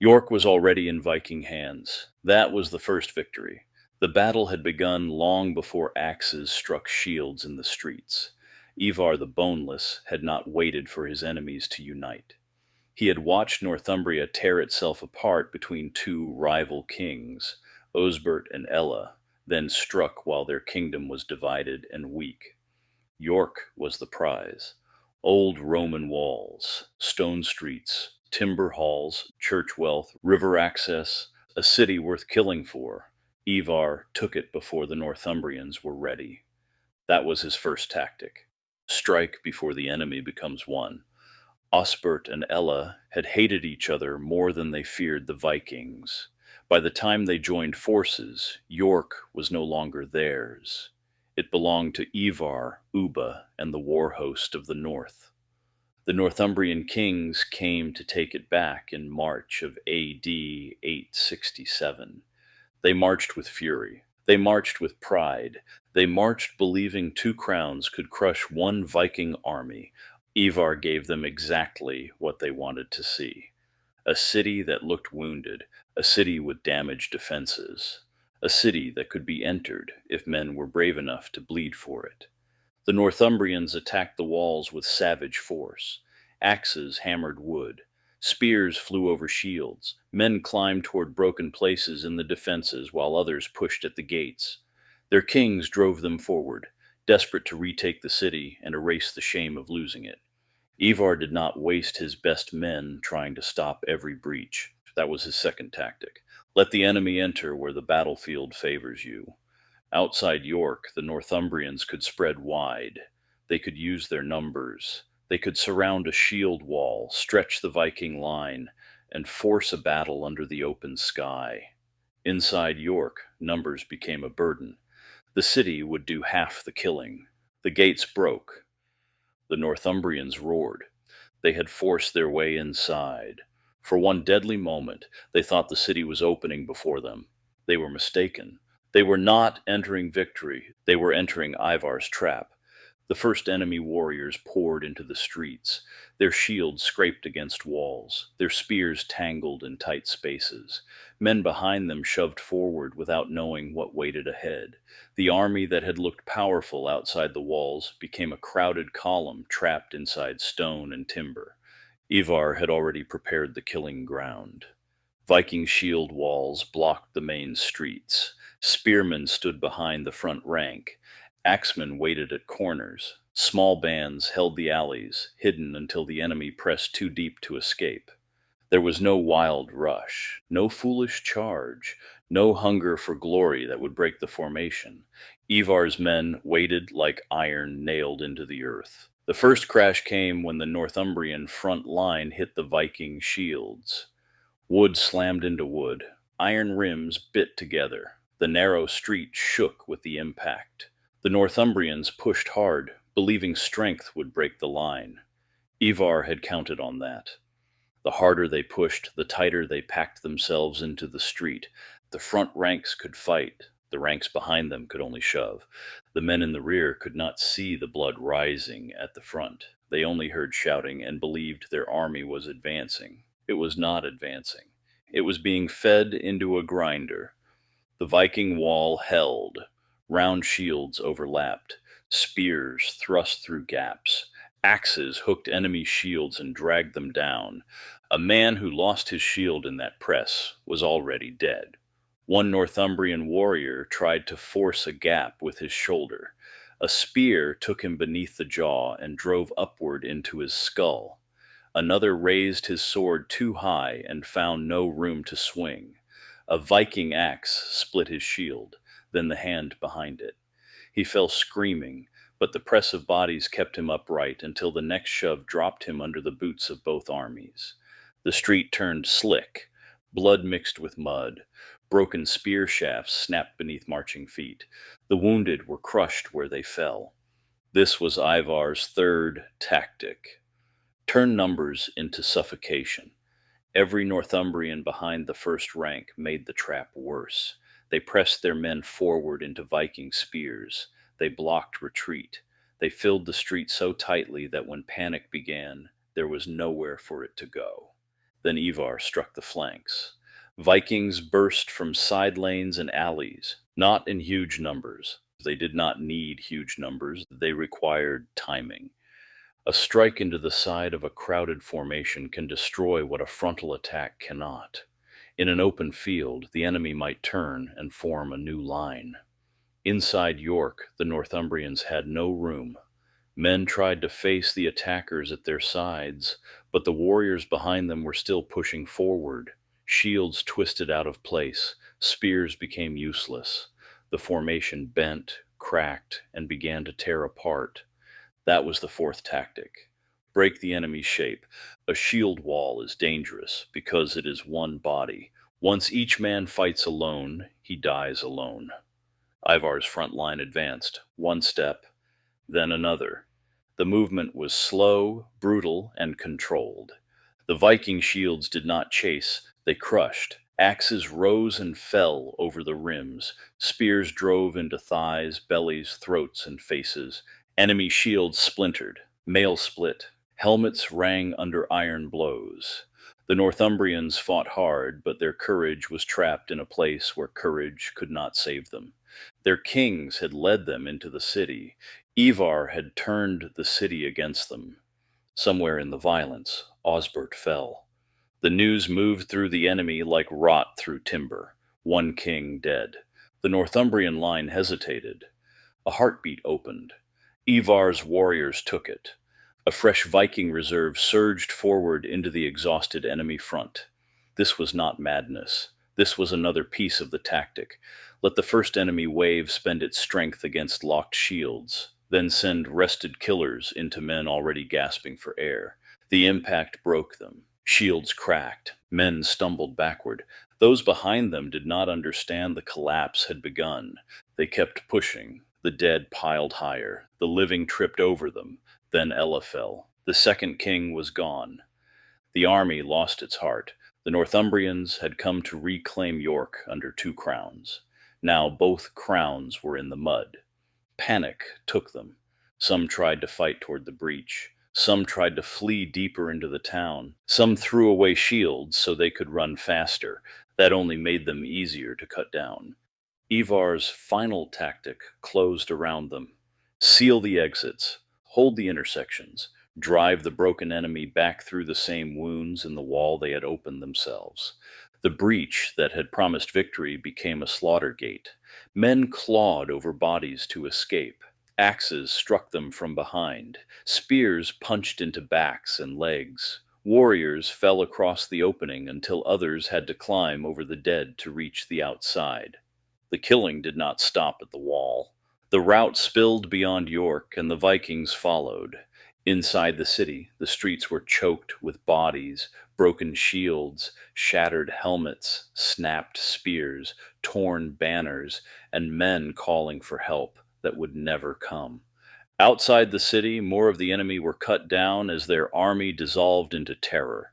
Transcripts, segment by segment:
York was already in Viking hands. That was the first victory. The battle had begun long before axes struck shields in the streets. Ivar the Boneless had not waited for his enemies to unite. He had watched Northumbria tear itself apart between two rival kings, Osberht and Ælla, then struck while their kingdom was divided and weak. York was the prize. Old Roman walls, stone streets, timber halls, church wealth, river access, a city worth killing for. Ivar took it before the Northumbrians were ready. That was his first tactic. Strike before the enemy becomes one. Osberht and Ælla had hated each other more than they feared the Vikings. By the time they joined forces, York was no longer theirs. It belonged to Ivar, Ubba, and the war host of the north. The Northumbrian kings came to take it back in March of AD 867. They marched with fury. They marched with pride. They marched believing two crowns could crush one Viking army. Ivar gave them exactly what they wanted to see. A city that looked wounded, a city with damaged defenses, a city that could be entered if men were brave enough to bleed for it. The Northumbrians attacked the walls with savage force. Axes hammered wood. Spears flew over shields. Men climbed toward broken places in the defenses while others pushed at the gates. Their kings drove them forward, desperate to retake the city and erase the shame of losing it. Ivar did not waste his best men trying to stop every breach. That was his second tactic. Let the enemy enter where the battlefield favors you. Outside York, the Northumbrians could spread wide. They could use their numbers. They could surround a shield wall, stretch the Viking line, and force a battle under the open sky. Inside York, numbers became a burden. The city would do half the killing. The gates broke. The Northumbrians roared. They had forced their way inside. For one deadly moment, they thought the city was opening before them. They were mistaken. They were not entering victory. They were entering Ivar's trap. The first enemy warriors poured into the streets. Their shields scraped against walls. Their spears tangled in tight spaces. Men behind them shoved forward without knowing what waited ahead. The army that had looked powerful outside the walls became a crowded column trapped inside stone and timber. Ivar had already prepared the killing ground. Viking shield walls blocked the main streets. Spearmen stood behind the front rank. Axemen waited at corners. Small bands held the alleys, hidden until the enemy pressed too deep to escape. There was no wild rush, no foolish charge, no hunger for glory that would break the formation. Ivar's men waited like iron nailed into the earth. The first crash came when the Northumbrian front line hit the Viking shields. Wood slammed into wood. Iron rims bit together. The narrow street shook with the impact. The Northumbrians pushed hard, believing strength would break the line. Ivar had counted on that. The harder they pushed, the tighter they packed themselves into the street. The front ranks could fight. The ranks behind them could only shove. The men in the rear could not see the blood rising at the front. They only heard shouting and believed their army was advancing. It was not advancing. It was being fed into a grinder. The Viking wall held. Round shields overlapped. Spears thrust through gaps. Axes hooked enemy shields and dragged them down. A man who lost his shield in that press was already dead. One Northumbrian warrior tried to force a gap with his shoulder. A spear took him beneath the jaw and drove upward into his skull. Another raised his sword too high and found no room to swing. A Viking axe split his shield, then the hand behind it. He fell screaming, but the press of bodies kept him upright until the next shove dropped him under the boots of both armies. The street turned slick. Blood mixed with mud. Broken spear shafts snapped beneath marching feet. The wounded were crushed where they fell. This was Ivar's third tactic. Turn numbers into suffocation. Every Northumbrian behind the first rank made the trap worse. They pressed their men forward into Viking spears. They blocked retreat. They filled the street so tightly that when panic began, there was nowhere for it to go. Then Ivar struck the flanks. Vikings burst from side lanes and alleys, not in huge numbers. They did not need huge numbers, they required timing. A strike into the side of a crowded formation can destroy what a frontal attack cannot. In an open field, the enemy might turn and form a new line. Inside York, the Northumbrians had no room. Men tried to face the attackers at their sides, but the warriors behind them were still pushing forward. Shields twisted out of place, spears became useless. The formation bent, cracked, and began to tear apart. That was the fourth tactic. Break the enemy's shape. A shield wall is dangerous because it is one body. Once each man fights alone, he dies alone. Ivar's front line advanced, one step, then another. The movement was slow, brutal, and controlled. The Viking shields did not chase, they crushed. Axes rose and fell over the rims. Spears drove into thighs, bellies, throats, and faces. Enemy shields splintered, mail split. Helmets rang under iron blows. The Northumbrians fought hard, but their courage was trapped in a place where courage could not save them. Their kings had led them into the city. Ivar had turned the city against them. Somewhere in the violence, Osberht fell. The news moved through the enemy like rot through timber. One king dead. The Northumbrian line hesitated. A heartbeat opened. Ivar's warriors took it. A fresh Viking reserve surged forward into the exhausted enemy front. This was not madness. This was another piece of the tactic. Let the first enemy wave spend its strength against locked shields, then send rested killers into men already gasping for air. The impact broke them. Shields cracked. Men stumbled backward. Those behind them did not understand the collapse had begun. They kept pushing. The dead piled higher. The living tripped over them. Then Ælla fell. The second king was gone. The army lost its heart. The Northumbrians had come to reclaim York under two crowns. Now both crowns were in the mud. Panic took them. Some tried to fight toward the breach. Some tried to flee deeper into the town. Some threw away shields so they could run faster. That only made them easier to cut down. Ivar's final tactic closed around them. Seal the exits. Hold the intersections. Drive the broken enemy back through the same wounds in the wall they had opened themselves. The breach that had promised victory became a slaughter gate. Men clawed over bodies to escape. Axes struck them from behind. Spears punched into backs and legs. Warriors fell across the opening until others had to climb over the dead to reach the outside. The killing did not stop at the wall. The rout spilled beyond York, and the Vikings followed. Inside the city, the streets were choked with bodies, broken shields, shattered helmets, snapped spears, torn banners, and men calling for help that would never come. Outside the city, more of the enemy were cut down as their army dissolved into terror.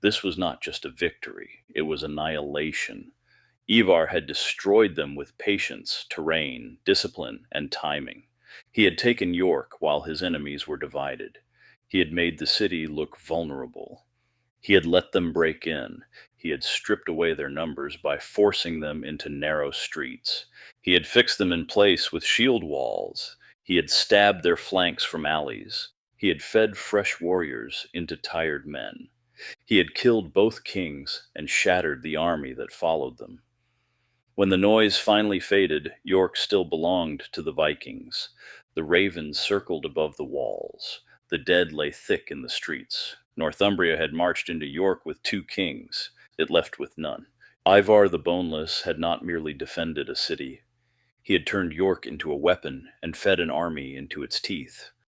This was not just a victory, it was annihilation. Ivar had destroyed them with patience, terrain, discipline, and timing. He had taken York while his enemies were divided. He had made the city look vulnerable. He had let them break in. He had stripped away their numbers by forcing them into narrow streets. He had fixed them in place with shield walls. He had stabbed their flanks from alleys. He had fed fresh warriors into tired men. He had killed both kings and shattered the army that followed them. When the noise finally faded, York still belonged to the Vikings. The ravens circled above the walls. The dead lay thick in the streets. Northumbria had marched into York with two kings. It left with none. Ivar the Boneless had not merely defended a city. He had turned York into a weapon and fed an army into its teeth.